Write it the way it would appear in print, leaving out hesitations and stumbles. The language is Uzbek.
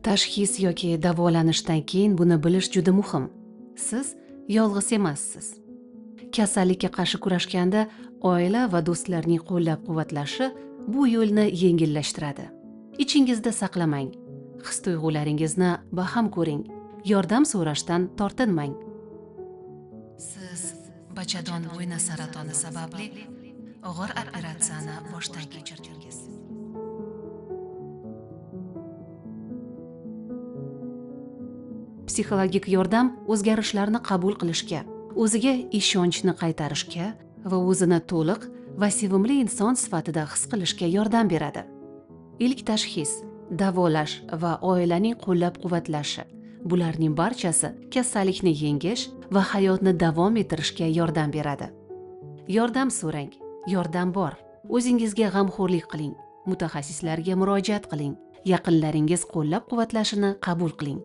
Tashxis yoki davolanishdan keyin buni bilish juda muhim. Siz yolg'iz emassiz. Kasallikka qarshi kurashganda oila va do'stlarning qo'llab-quvvatlashi bu yo'lni yengillashtiradi. Ichingizda saqlamang. His-tuyg'ularingizni baham ko'ring. Yordam so'rashdan tortinmang. Siz bachadon bo'yni saratoni sababli og'ir operatsiyani boshdan kechirdingiz. Psixologik yordam o'zgarishlarni qabul qilishga, o'ziga ishonchni qaytarishga va o'zini to'liq va sevimli inson sifatida his qilishga yordam beradi. Ilk tashxis, davolash va oilaning qo'llab-quvvatlashi. Bularning barchasi kasallikni yengish va hayotni davom ettirishga yordam beradi. Yordam so'rang, yordam bor. O'zingizga g'amxo'rlik qiling, mutaxassislarga murojaat qiling, yaqinlaringiz qo'llab-quvvatlashini qabul qiling.